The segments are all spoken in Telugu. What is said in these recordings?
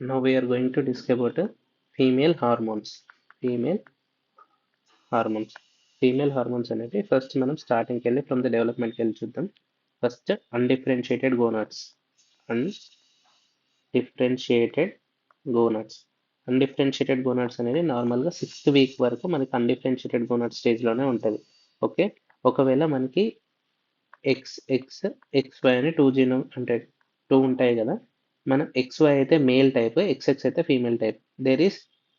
Now we are going to discuss about female hormones. Female hormones female hormones అనేది ఫస్ట్ మనం స్టార్టింగ్కి వెళ్ళి ఫ్రమ్ ద డెవలప్మెంట్కి వెళ్ళి చూద్దాం. First undifferentiated gonads. Undifferentiated gonads undifferentiated gonads అనేది నార్మల్గా 6th వీక్ వరకు మనకి అన్డిఫరెన్షియేటెడ్ గోనాడ్ స్టేజ్లోనే ఉంటుంది. ఓకే, ఒకవేళ మనకి XY అని 2 జీనోమ్ అంటే 2 ఉంటాయి కదా. మన XY అయితే మేల్ టైప్, XX అయితే ఫీమేల్ టైప్. దేర్ ఈస్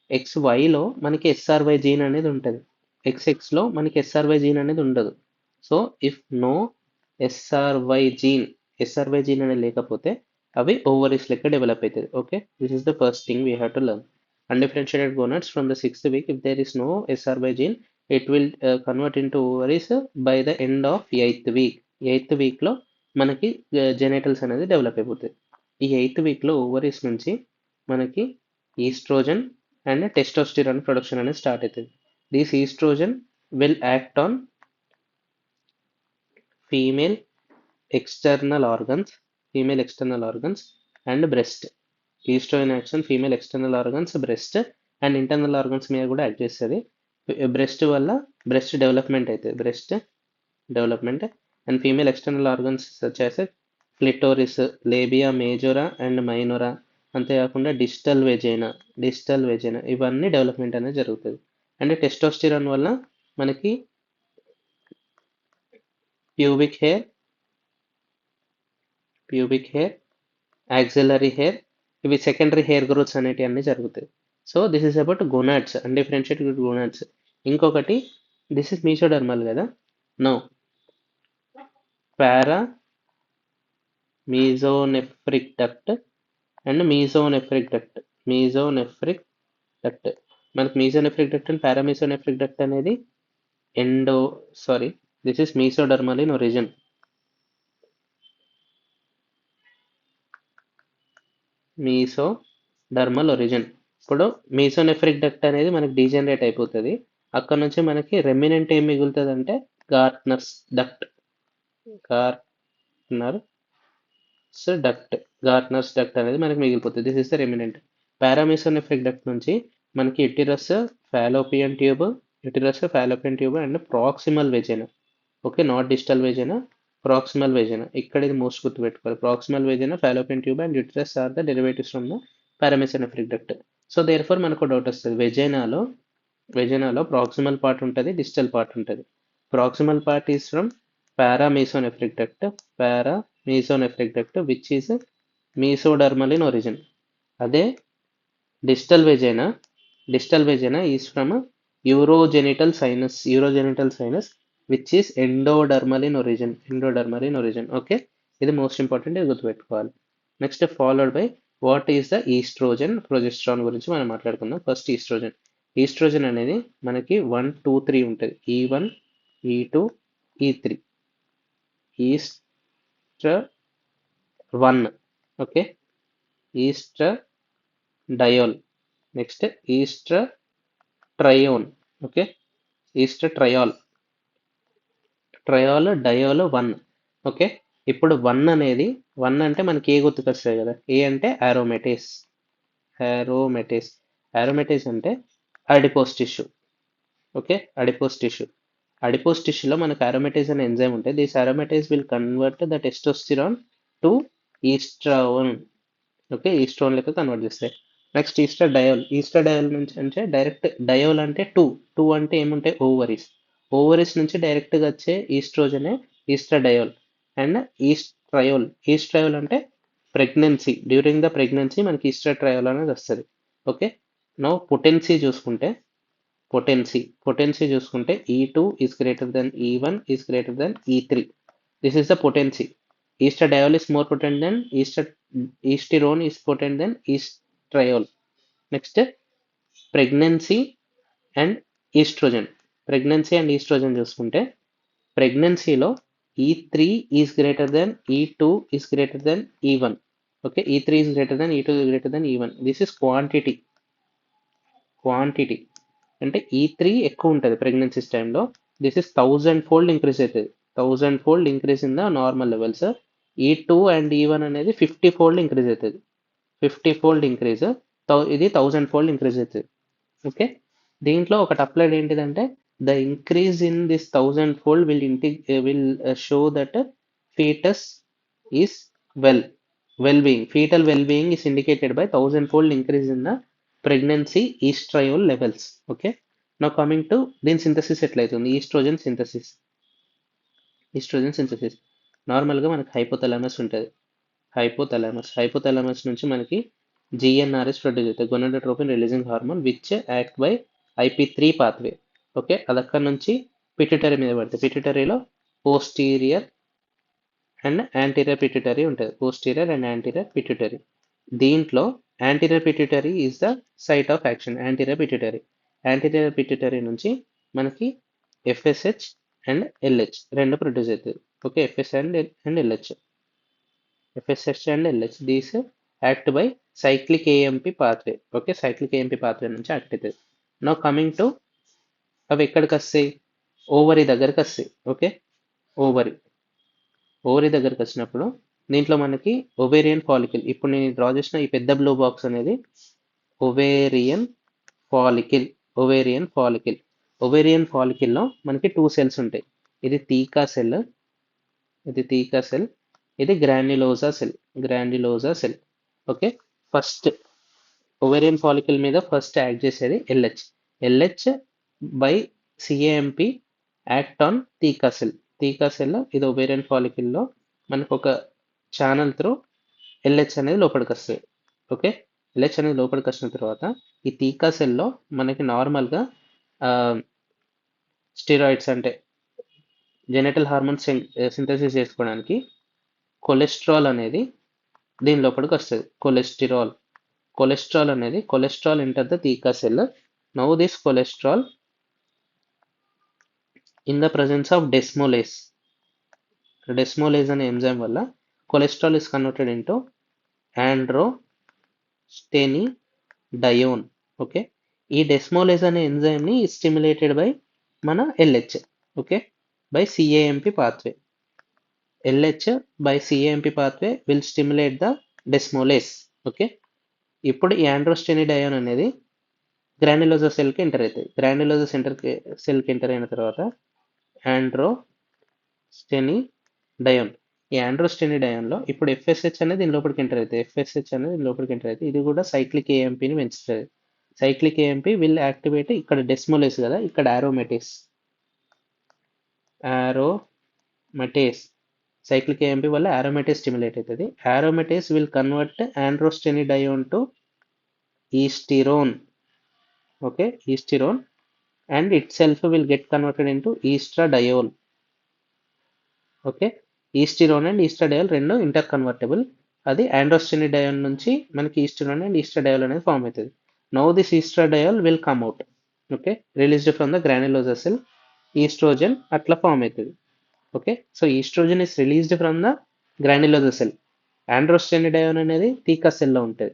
XYలో మనకి SRY జీన్ అనేది ఉంటుంది, XXలో మనకి SRY జీన్ అనేది ఉండదు. So if no SRY gene అనేది లేకపోతే అవి ఓవరీస్ లెక్క డెవలప్ అవుతుంది. Okay, this is the first thing we have to learn. Undifferentiated gonads from the 6th week. If there is no SRY gene, it will convert into ovaries by the end of 8th week. 8th వీక్లో మనకి జెనైటల్స్ అనేది డెవలప్ అయిపోతుంది. ఈ 8th వీక్లో ఓవరీస్ నుంచి మనకి ఈస్ట్రోజన్ అండ్ టెస్టోస్టిరాన్ ప్రొడక్షన్ అనేది స్టార్ట్ అవుతుంది. This estrogen will act on female external organs and breast. Estrogen action female external organs, breast and internal organs మీద కూడా యాక్ట్ చేస్తుంది. బ్రెస్ట్ వల్ల బ్రెస్ట్ డెవలప్మెంట్ అవుతుంది, breast development. And female external organs వచ్చేసి clitoris, labia majora and minora, అంతేకాకుండా డిస్టల్ వెజైనా ఇవన్నీ డెవలప్మెంట్ అనేది జరుగుతుంది. అండ్ టెస్టోస్టిరాన్ వల్ల మనకి ప్యూబిక్ హెయిర్, యాక్సిలరీ హెయిర్, ఇవి సెకండరీ హెయిర్ గ్రోత్స్ అనేటివి అన్నీ జరుగుతాయి. So this is about gonads, undifferentiated gonads. ఇంకొకటి దిస్ ఇస్ మీసోడర్మల్ కదా. No, para mesonephric duct and mesonephric duct. మనకి mesonephric duct and paramesonephric duct అనేది this is mesodermal in origin. ఇప్పుడు మీసోనెఫ్రిక్ డక్ట్ అనేది మనకి డీజనరేట్ అయిపోతుంది. అక్కడ నుంచి మనకి రెమినెంట్ ఏం మిగులుతుంది అంటే గార్ట్నర్స్ డక్ట్ అనేది మనకి మిగిలిపోతుంది. This is the remnant. Paramesonephric duct నుంచి మనకి uterus, Fallopian tube and proximal vagina. Okay, not distal vagina, proximal vagina. ఇక్కడ ఇది మోస్ట్ గుర్తుపెట్టుకోవాలి. Proximal vagina, Fallopian tube and uterus are the derivatives from the paramesonephric duct. So therefore మనకు డౌట్ వస్తుంది, వెజైనాలో ప్రాక్సిమల్ పార్ట్ ఉంటుంది, డిస్టల్ పార్ట్ ఉంటుంది. Proximal part is from paramesonephric duct which is mesodermal in origin. అదే distal vagina is from urogenital sinus which is endodermal in origin. Okay, ఇది మోస్ట్ ఇంపార్టెంట్, ఇది గుర్తుపెట్టుకోవాలి. Next followed by what is the estrogen, progesterone గురించి మనం మాట్లాడుకుందాం. ఫస్ట్ ఈస్ట్రోజన్ అనేది మనకి 1, 2, 3 ఉంటుంది. E1, E2, E3. ఈస్ట్ర1, ఓకే, ఈస్ట్రడయోల్, నెక్స్ట్ ఈస్ట్రట్రయోన్, ఓకే, ఈస్ట్రట్రయాల్, డయోల్ 1. ఓకే, ఇప్పుడు 1 అంటే మనకి ఏ గుర్తుకొస్తాయి కదా. ఏ అంటే ఆరోమేటేస్ అంటే అడిపోస్ టిష్యూ. ఓకే, అడిపోస్ టిష్యూలో మనకు ఆరోమేటేస్ అనే ఎంజైమ్ ఉంటుంది. This aromatase will convert the testosterone to estrone. Okay, estrone లెక్క కన్వర్ట్ చేస్తాయి. నెక్స్ట్ ఈస్ట్రడయోల్ నుంచి అంటే డైరెక్ట్, డయోల్ అంటే 2 అంటే ఏముంటాయి ఓవరీస్ నుంచి డైరెక్ట్గా వచ్చే ఈస్ట్రోజనే ఈస్ట్రడయోల్. అండ్ ఈస్ట్రయోల్ అంటే ప్రెగ్నెన్సీ, డ్యూరింగ్ ద ప్రెగ్నెన్సీ మనకి ఈస్ట్రట్రయోల్ అనేది వస్తుంది. ఓకే, నో పొటెన్సీ చూసుకుంటే E2 is greater than E1 is greater than E3. This is the potency. Estradiol is more potent than estrone is potent than estriol. Next, pregnancy and estrogen చూసుకుంటే ప్రెగ్నెన్సీలో E3 is greater than E2 is greater than E1. Okay, E3 is greater than E2 is greater than E1. This is quantity అంటే E3 ఎక్కువ ఉంటుంది ప్రెగ్నెన్సీస్ టైంలో. దిస్ ఇస్ 1000-fold ఇంక్రీజ్ అవుతుంది, 1000-fold increase in the normal levels. E2 and E1 అనేది 50-fold ఇంక్రీజ్ అవుతుంది. 50 ఫోల్డ్ ఇంక్రీజ్, ఇది 1000 ఫోల్డ్ ఇంక్రీజ్ అవుతుంది. ఓకే, దీంట్లో ఒకటి అప్లైడ్ ఏంటిదంటే the increase in this 1000 fold will show that fetus is well-being. Fetal well-being is indicated by 1000 fold increase in the pregnancy estradiol levels. Okay, now coming to దీని సింథసిస్ ఎట్లయితుంది, ఈస్ట్రోజన్ సింథసిస్ నార్మల్గా మనకి హైపోథలామస్ ఉంటుంది. హైపోథలామస్ నుంచి మనకి జిఎన్ఆర్ఎస్ ప్రొడ్యూస్ అవుతుంది, gonadotropin releasing hormone, which act by IP3 pathway. Okay, అది అక్కడ నుంచి పిట్యూటరీ మీద పడుతుంది. పిట్యూటరీలో పోస్టీరియర్ అండ్ యాంటీరియర్ పిట్యూటరీ ఉంటుంది. Posterior and anterior pituitary. దీంట్లో anterior pituitary is the site of action. Anterior pituitary నుంచి మనకి FSH అండ్ LH రెండు ప్రొడ్యూస్ అవుతుంది. Okay, FSH and LH these act by cyclic AMP pathway. Okay, cyclic AMP pathway నుంచి యాక్ట్ అవుతుంది. నౌ కమింగ్ టు అవి ఎక్కడికి వస్తాయి, ఓవరీ దగ్గరికి వస్తాయి. ఓకే, ఓవరీ దగ్గరికి వచ్చినప్పుడు దీంట్లో మనకి ఒవేరియన్ ఫాలికిల్, ఇప్పుడు నేను డ్రా చేసిన ఈ పెద్ద బ్లూ బాక్స్ అనేది ఒవేరియన్ ఫాలికిల్లో మనకి 2 సెల్స్ ఉంటాయి. ఇది థీకా సెల్, ఇది granulosa cell. Okay, first ovarian follicle మీద ఫస్ట్ యాక్ట్ చేసేది LH by CAMP act on theca cell. ఇది ఒవేరియన్ ఫాలికిల్లో మనకు ఒక ఛానల్ త్రూ LH అనేది లోపలికి వస్తుంది. ఓకే, LH అనేది లోపలికి వచ్చిన తర్వాత ఈ థీకా సెల్లో మనకి నార్మల్గా స్టిరాయిడ్స్ అంటే జెనెటల్ హార్మోన్ సింథసిస్ చేసుకోవడానికి కొలెస్ట్రాల్ అనేది దీని లోపలికి వస్తుంది. Cholesterol enter the theca cell. Now this cholesterol in the presence of desmolase అనే ఎంజైమ్ వల్ల cholesterol is converted into androstenedione. Okay, ఈ డెస్మోలేజ్ అనే ఎంజైమ్ ని స్టిమ్యులేటెడ్ బై మన LH. Okay, by CAMP pathway. LH by CAMP pathway will stimulate the desmolase. Okay, ఇప్పుడు ఈ ఆండ్రోస్టెనిడయోన్ అనేది గ్రాన్యులోజా సెల్కి ఎంటర్ అవుతుంది. గ్రాన్యులోజా సెల్కి ఎంటర్ అయిన తర్వాత ఆండ్రోస్టెనిడయోన్, ఈ ఆండ్రోస్టెనిడయోన్లో ఇప్పుడు FSH అనేది దీని లోపలికి ఎంటర్ అవుతుంది. ఇది కూడా సైక్లిక్ AMPని పెంచుతుంది. సైక్లిక్ AMP విల్ యాక్టివేట్ ఇక్కడ డెస్మోలేస్ కదా, ఇక్కడ ఆరోమేటేస్. సైక్లిక్ AMP వల్ల ఆరోమేటేస్ స్టిమ్యులేట్ అవుతుంది. Aromatase will convert androstenedione to estrone. Okay, estrone and itself will get converted into estradiol. Okay, estrone and estradiol రెండు ఇంటర్ కన్వర్టబుల్. అది ఆండ్రోస్టెనిడయోన్ నుంచి మనకి ఈస్టిరోన్ అండ్ ఈస్ట్రాడయోల్ అనేది ఫామ్ అవుతుంది. Now this estradiol will come out. Okay, released from the granulosa cell. Estrogen అట్లా ఫామ్ అవుతుంది. Okay, so estrogen is released from the granulosa cell. Androstenedione అనేది థీకా సెల్లో ఉంటుంది.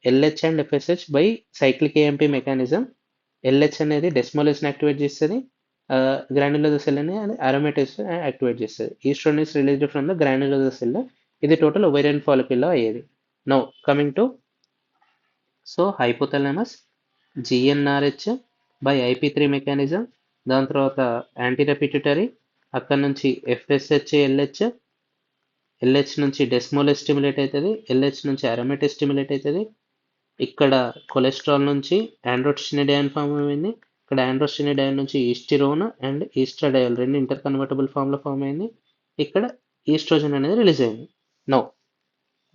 LH and FSH by cyclic AMP mechanism LH అనేది డెస్మోలేస్ని యాక్టివేట్ చేస్తుంది, గ్రాన్యులోజా సెల్ అనేది అరోమేటేస్ యాక్టివేట్ చేస్తుంది. Estrogen is released from the granulosa cell. ఇది టోటల్ ఒవేరియన్ ఫాలికిల్లో అయ్యేది. Now coming to hypothalamus, GnRH by IP3 mechanism, దాని తర్వాత యాంటీరియర్ పిట్యూటరీ, అక్కడ నుంచి FSH LH నుంచి డెస్మోలేస్ స్టిమ్యులేట్ అవుతుంది, LH నుంచి అరోమేటేస్ స్టిమ్యులేట్ అవుతుంది. ఇక్కడ కొలెస్ట్రాల్ నుంచి ఆండ్రోస్టెనిడయోన్ ఫామ్ అయింది. ఇక్కడ ఆండ్రోస్టెనిడయోన్ నుంచి ఈస్టిరోన్ అండ్ ఈస్ట్రాడయోల్ రెండు ఇంటర్ కన్వర్టబుల్ ఫామ్లో ఫామ్ అయింది. ఇక్కడ ఈస్ట్రోజన్ అనేది రిలీజ్ అయింది. Now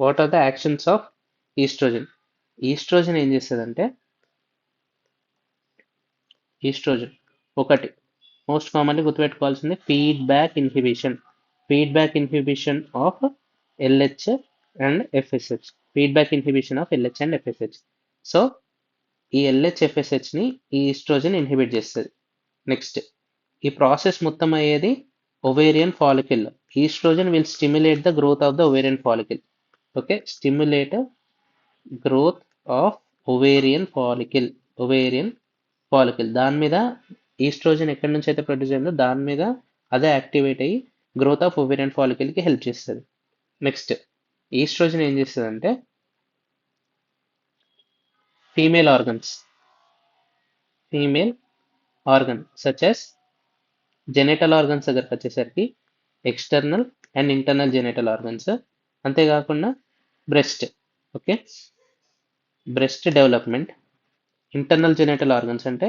what are the actions of estrogen ఏం చేస్తుందంటే, ఒకటి మోస్ట్ కామన్లీ గుర్తుపెట్టుకోవాల్సింది feedback inhibition of LH and FSH. So ఈ LH FSH ని ఈ ఈస్ట్రోజన్ ఇన్హిబిట్ చేస్తుంది. నెక్స్ట్ ఈ ప్రాసెస్ మొత్తం అయ్యేది ovarian follicle. Estrogen will stimulate the growth of the ovarian follicle. Okay, stimulate growth of ovarian follicle. దాని మీద ఈస్ట్రోజన్ ఎక్కడి నుంచి అయితే ప్రొడ్యూస్ అయిందో దాని మీద అదే యాక్టివేట్ అయ్యి గ్రోత్ ఆఫ్ ఓవేరియన్ ఫాలికల్కి హెల్ప్ చేస్తుంది. నెక్స్ట్ ఈస్ట్రోజన్ ఏం చేస్తుంది అంటే female organs, female organ such as genital organs దగ్గరకు వచ్చేసరికి external and internal genital organs, అంతేకాకుండా breast. Okay, breast development. Internal genital organs అంటే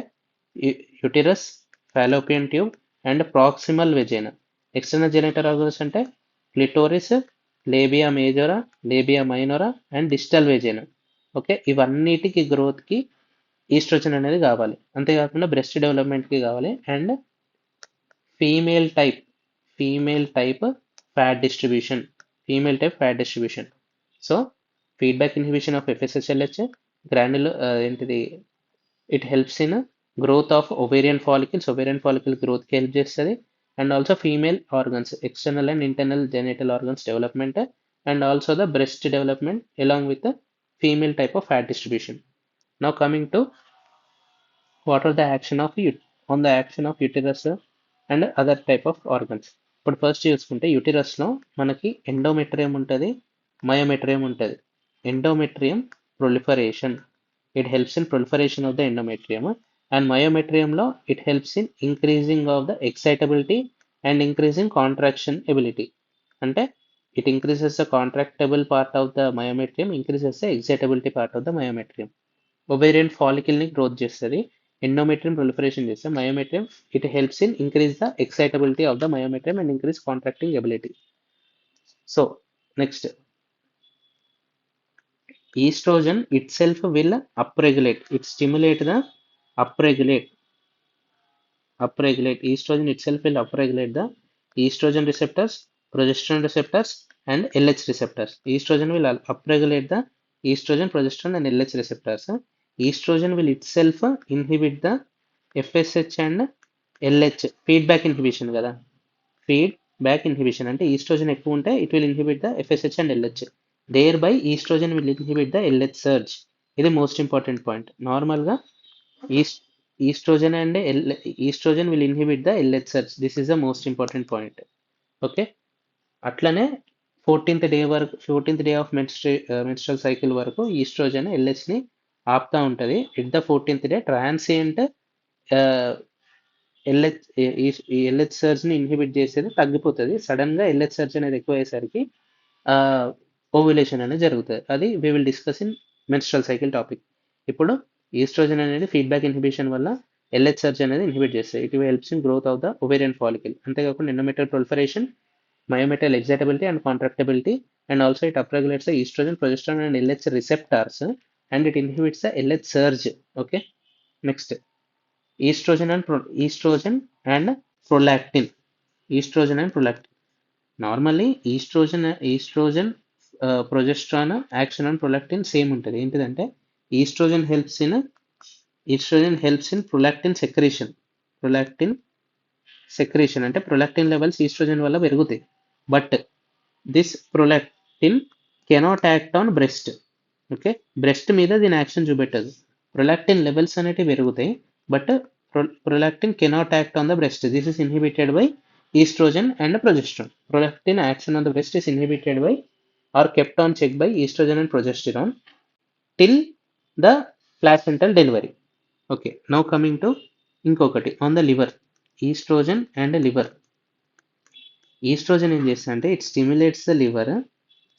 uterus, Fallopian tube and proximal vagina. External genital organs అంటే clitoris, labia majora, labia minora and distal vagina. Okay, ఇవన్నిటికి గ్రోత్కి ఈస్ట్రోజన్ అనేది కావాలి. అంతేకాకుండా బ్రెస్ట్ డెవలప్మెంట్కి కావాలి. And female type, female type fat distribution, female type fat distribution. So feedback inhibition of FSH LH, గ్రాన్యుల ఏంటిది, it helps in growth of ovarian follicles, ovarian follicle గ్రోత్కి హెల్ప్ చేస్తుంది. And also female organs, external and internal genital organs development, and also the breast development along with the female type of fat distribution. Now coming to what are the action of on the action of uterus and other type of organs. ఇప్పుడు ఫస్ట్ చూసుకుంటే యూటిరస్లో మనకి ఎండోమెట్రియం ఉంటుంది, మయోమెట్రియం ఉంటుంది. Endometrium proliferation, it helps in proliferation of the endometrium. And మయోమెట్రియంలో it helps in increasing of the excitability and increasing contraction ability. అంటే it increases the contractible part of the myometrium, increases the excitability part of the myometrium. Ovarian ఫాలికల్ని గ్రోత్ చేస్తుంది, ఎండోమెట్రియం ప్రొలిఫరేషన్ చేస్తే myometrium it helps in increase the excitability of the myometrium and increase contracting ability. So next, estrogen itself will upregulate, it stimulate the upregulate, estrogen itself will upregulate the estrogen receptors, progesterone receptors and LH receptors. Estrogen will upregulate the estrogen, progesterone and LH receptors. Estrogen will itself inhibit the FSH and LH, feedback inhibition కదా, feedback inhibition అంటే ఈస్ట్రోజన్ ఎక్కువ ఉంటే it will inhibit the FSH and LH, thereby estrogen will inhibit the LH surge. ఇది మోస్ట్ ఇంపార్టెంట్ పాయింట్. నార్మల్గా estrogen and estrogen will inhibit the LH surge. This is the most important point. Okay, అట్లనే 14th డే వరకు, 14th day of menstrual cycle వరకు ఈస్ట్రోజన్ ఎల్హెచ్ని ఆపుతూ ఉంటుంది. At the 14th day transient LH సర్జ్ని ఇన్హిబిట్ చేసేది తగ్గిపోతుంది. సడన్గా ఎల్హెచ్ సర్జ్ అనేది ఎక్కువ అయ్యేసరికి ఓవ్యులేషన్ అనేది జరుగుతుంది. అది we will discuss in menstrual cycle topic. ఇప్పుడు ఈస్ట్రోజన్ అనేది ఫీడ్బ్యాక్ ఇన్హిబిషన్ వల్ల ఎల్హెచ్ సర్జ్ అనేది ఇన్హిబిట్ చేస్తుంది. It helps in growth of the ovarian follicle. అంతేకాకుండా endometrial proliferation, myometrial excitability and contractibility, and also it upregulates the estrogen, progesterone and LH receptors and it inhibits the LH surge. Okay, next, estrogen and prolactin, estrogen and prolactin. Normally estrogen progesterone action and prolactin same ఉంటుంది. ఏంటిదంటే estrogen helps in prolactin secretion అంటే ప్రొలాక్టిన్ లెవెల్స్ ఈస్ట్రోజన్ వల్ల పెరుగుతాయి. But this prolactin cannot act on breast. Okay, breast మీద దీని యాక్షన్ చూపెట్టదు. ప్రొలాక్టిన్ లెవెల్స్ అనేవి పెరుగుతాయి, but prolactin cannot act on the breast. This is inhibited by estrogen and progesterone. Prolactin action on the breast is inhibited by or kept on check by estrogen and progesterone till the placental delivery. Okay, now coming to ఇంకొకటి on the liver, estrogen and liver. Estrogen ఏం చేస్తుంది అంటే it stimulates the liver.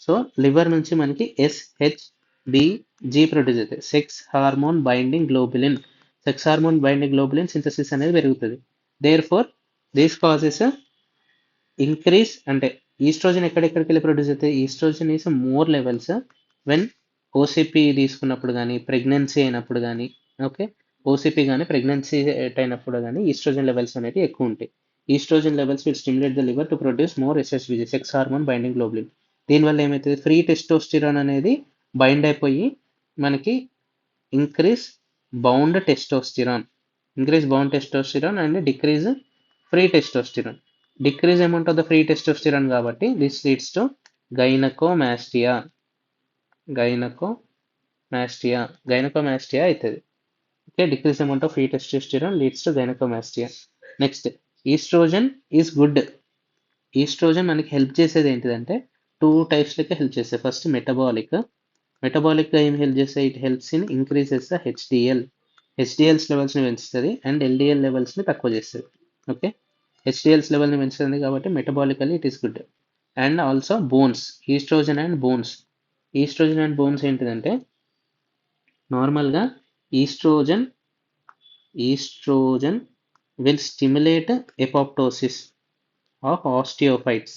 So liver నుంచి మనకి SHBG ప్రొడ్యూస్ అవుతాయి, sex hormone binding globulin. Sex hormone binding globulin synthesis అనేది పెరుగుతుంది. Therefore this causes increase. అంటే ఈస్ట్రోజన్ ఎక్కడెక్కడికి వెళ్ళి ప్రొడ్యూస్ అవుతాయి, estrogen is more levels when OCP తీసుకున్నప్పుడు కానీ, ప్రెగ్నెన్సీ అయినప్పుడు కానీ, ఓకే, ఓసిపి కానీ ప్రెగ్నెన్సీ అయినప్పుడు కానీ ఈస్ట్రోజన్ లెవెల్స్ అనేవి ఎక్కువ ఉంటాయి. Estrogen levels will stimulate the liver to produce more SHBG, sex hormone binding globulin. దీనివల్ల ఏమవుతుంది, ఫ్రీ టెస్టోస్టిరాన్ అనేది బైండ్ అయిపోయి మనకి increase bound testosterone and decrease free testosterone. Decrease amount of the free testosterone కాబట్టి దిస్ లీడ్స్ టు గైనకోమాస్టియా అవుతుంది. Okay, decrease amount of free testosterone leads to gynaecomastia. Next, estrogen is good. Estrogen మనకి హెల్ప్ చేసేది ఏంటిదంటే 2 types లకి హెల్ప్ చేస్తాయి. ఫస్ట్ మెటబాలిక్, మెటబాలిక్గా ఏం హెల్ప్ చేస్తాయి? It helps in increases the HDLs లెవెల్స్ని పెంచుతుంది అండ్ ఎల్డిఎల్ లెవెల్స్ని తక్కువ చేస్తుంది. ఓకే, హెచ్డిఎల్స్ లెవెల్ని పెంచుతుంది కాబట్టి metabolically it is good. And also bones, estrogen and bones ఏంటిదంటే నార్మల్గా estrogen will stimulate apoptosis of osteophytes,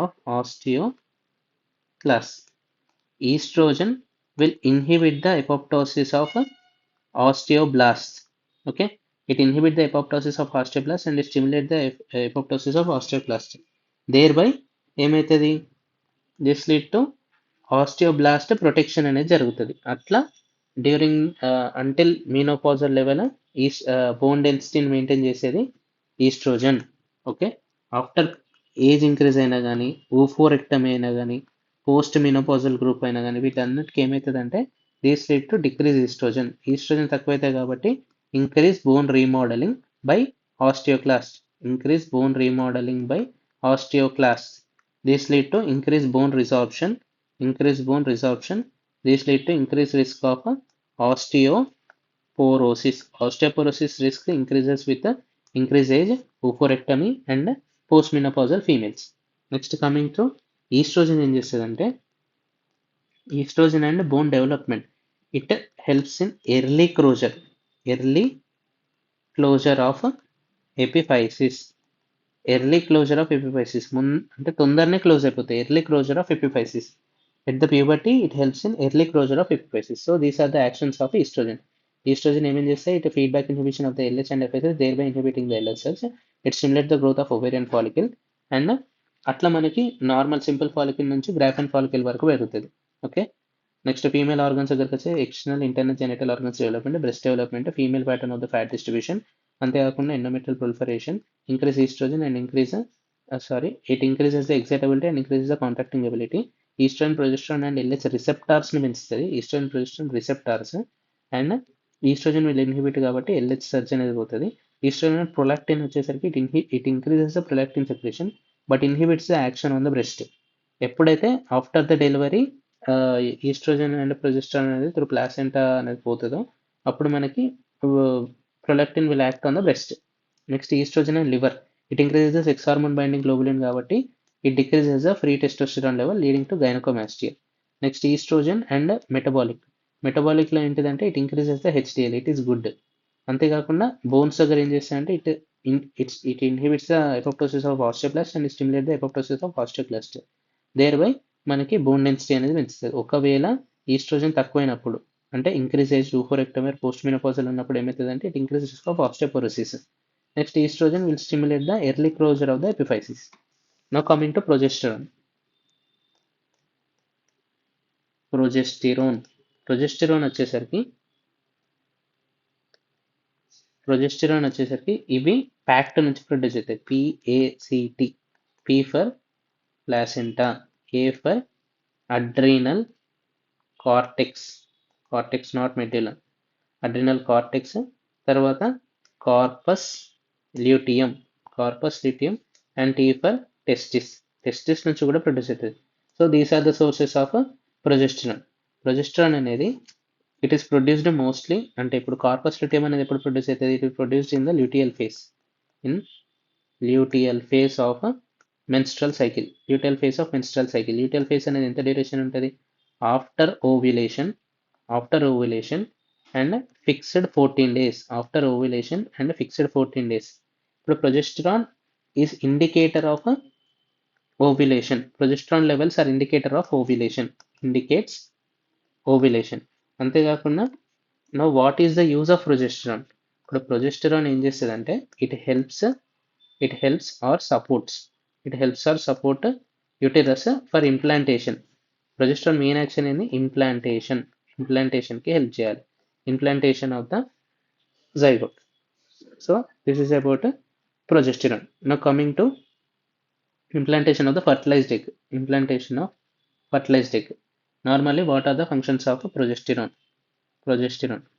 of osteoclasts. Estrogen will inhibit the apoptosis of osteoblasts. Okay, it inhibits the apoptosis of osteoblasts and stimulate the apoptosis of osteoclasts. Thereby ఏమవుతుంది? This lead to osteoblast protection అనేది జరుగుతుంది. అట్లా డ్యూరింగ్ అంటిల్ మీనోపాజల్ లెవెల్ ఈ బోన్ డెన్సిటీని మెయింటైన్ చేసేది estrogen. Okay, after age increase అయినా కానీ, ఓఫోరెక్టమీ అయినా కానీ, పోస్ట్ మీనోపాజల్ గ్రూప్ అయినా కానీ, వీటన్నిటికి ఏమవుతుందంటే these lead to decrease estrogen తక్కువైతే కాబట్టి increase bone remodelling by osteoclast. This lead to increased bone resorption. This lead to increased risk of osteoporosis. Osteoporosis risk increases with the increased age, oophorectomy and postmenopausal females. Next, coming to estrogen ఏం చేస్తుందంటే estrogen and bone development. It helps in early closure of epiphysis. అంటే తొందరనే క్లోజ్ అయిపోతాయి. Early closure of epiphysis. At the puberty it helps in early closure of epiphysis. So these are the actions of estrogen ఏమేం చేస్తాయి? It feedback inhibition of the LH and FSS, thereby inhibiting the LH cells. It stimulate the growth of ovarian follicle. And అట్లా మనకి నార్మల్ సింపుల్ ఫాలికల్ నుంచి గ్రాఫెన్ ఫాలికల్ వరకు పెరుగుతుంది. ఓకే, నెక్స్ట్ ఫీమేల్ ఆర్గన్స్ దగ్గరికి వచ్చే external internal genital organs development, breast development, female pattern of the fat distribution, అంతేకాకుండా endometrial proliferation, increase estrogen and it increases the excitability and increases the contracting ability. Estrogen, progesterone and LH receptors ని పెంచుతుంది. Estrogen progesterone receptors. And estrogen will inhibit కాబట్టి LH సర్జ్ అనేది పోతుంది. ఈస్ట్రోజన్ ప్రొలాక్టిన్ వచ్చేసరికి it increases the prolactin secretion but inhibits the action on the breast. ఎప్పుడైతే after the delivery estrogen and progesterone అనేది త్రూ ప్లాసెంటా అనేది పోతుందో అప్పుడు మనకి prolactin will act on the breast. Next estrogen and liver. It increases the sex hormone binding globulin కాబట్టి it decreases the free testosterone level leading to gynaecomastia. Next estrogen and మెటబాలిక్లో ఏంటిదంటే it increases the HDL, it is good. అంతేకాకుండా బోన్స్ దగ్గర ఏం చేస్తాయంటే it inhibits the apoptosis of osteoblast and stimulate the apoptosis of osteoclast. Thereby మనకి బోన్ డెన్సిటీ అనేది పెంచుతుంది. ఒకవేళ ఈస్ట్రోజన్ తక్కువైనప్పుడు అంటే increase age, oophorectomy, post menopausal ఉన్నప్పుడు ఏమవుతుందంటే it increase risk of osteoporosis. Next estrogen will stimulate the early closure of the epiphysis. Now coming to progesterone. Progesterone వచ్చేసరికి ఇవి ప్యాక్ట్ నుంచి ప్రొడ్యూస్ అవుతాయి. PACT. P for placenta, A for adrenal cortex not medulla, adrenal cortex. తర్వాత corpus luteum and T for testis నుంచి కూడా ప్రొడ్యూస్ అవుతుంది. So these are the sources of progesterone అనేది ఇట్ ఈస్ ప్రొడ్యూస్డ్ మోస్ట్లీ అంటే ఇప్పుడు కార్పస్ ల్యూటియం అనేది ఎప్పుడు ప్రొడ్యూస్ అవుతుంది? It is produced in the luteal phase of menstrual cycle. Luteal phase అనేది ఎంత డ్యూరేషన్ ఉంటుంది? After ovulation and fixed 14 days. ఇప్పుడు progesterone is indicator of ovulation. Progesterone levels are indicator of indicates ovulation. అంతేకాకుండా now what is the use of progesterone? ఇప్పుడు ప్రొజెస్ట్రాన్ ఏం చేస్తుందంటే it helps or support uterus for implantation. Progesterone main action ఏంది? ఇంప్లాంటేషన్కి హెల్ప్ చేయాలి. Implantation of the zygote. So this is about progesterone. Now coming to implantation of the fertilized egg. Normally what are the functions of progesterone?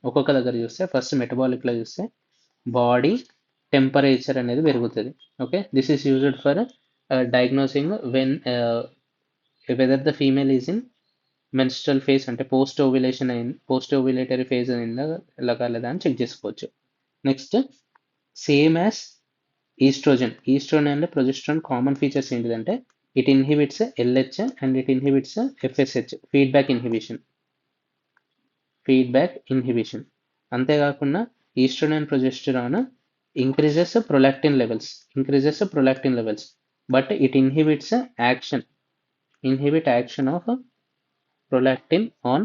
ఒక్కొక్క దగ్గర చూస్తే ఫస్ట్ మెటబాలిక్లో చూస్తే బాడీ టెంపరేచర్ అనేది పెరుగుతుంది. Okay, this is used for diagnosing whether the female is in menstrual phase అంటే పోస్ట్ ఓవ్యులేటరీ ఫేజ్ అయిందా లేదా అని చెక్ చేసుకోవచ్చు. నెక్స్ట్ సేమ్ యాజ్ ఈస్ట్రోజన్ అంటే ప్రొజెస్ట్రాన్ కామన్ ఫీచర్స్ ఏంటిదంటే it inhibits LH and it inhibits FSH feedback inhibition. అంతేకాకుండా estrogen and progesterone increases prolactin levels, but it inhibits action of prolactin on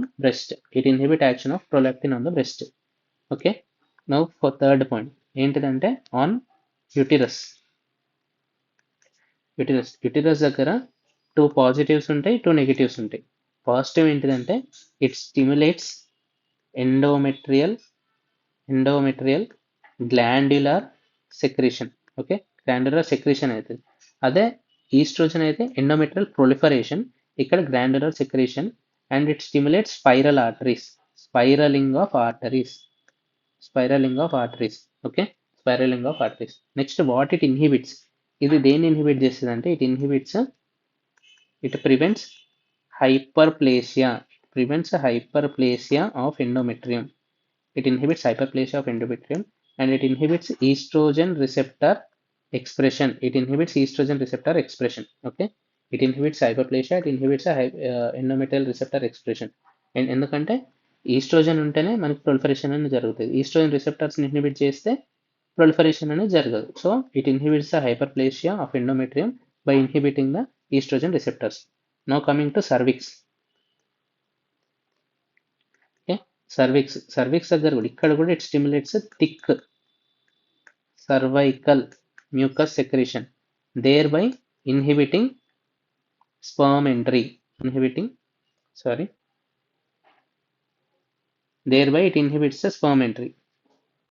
the breast. Okay, now for third point ఏంటిదంటే ఆన్ యూటిరస్ దగ్గర 2 పాజిటివ్స్ ఉంటాయి, 2 నెగిటివ్స్ ఉంటాయి. పాజిటివ్ ఏంటిదంటే it stimulates endometrial glandular secretion. Okay, glandular secretion అవుతుంది. అదే ఈస్ట్రోజన్ అయితే ఎండోమెట్రియల్ ప్రొలిఫరేషన్, ఇక్కడ glandular secretion, and it stimulates spiralling of arteries. Okay, spiralling of arteries. Next what it inhibits, ఇది దేన్ని ఇన్హిబిట్ చేస్తుంది అంటే it prevents hyperplasia of endometrium. It inhibits hyperplasia of endometrium and it inhibits estrogen receptor expression. Okay, it inhibits hyperplasia, it inhibits endometrial receptor expression. And ఎందుకంటే ఈస్ట్రోజన్ ఉంటేనే మనకి ప్రొలిఫరేషన్ అనేది జరుగుతుంది. ఈస్ట్రోజన్ రిసెప్టర్స్ ఇన్హిబిట్ చేస్తే ప్రొలిఫరేషన్ అనేది జరగదు. So it inhibits the hyperplasia of endometrium by inhibiting the estrogen receptors. Now coming to cervix. Cervix దగ్గర కూడా ఇక్కడ కూడా it stimulates thick cervical mucus secretion, thereby inhibiting sperm entry. Thereby it inhibits the sperm entry.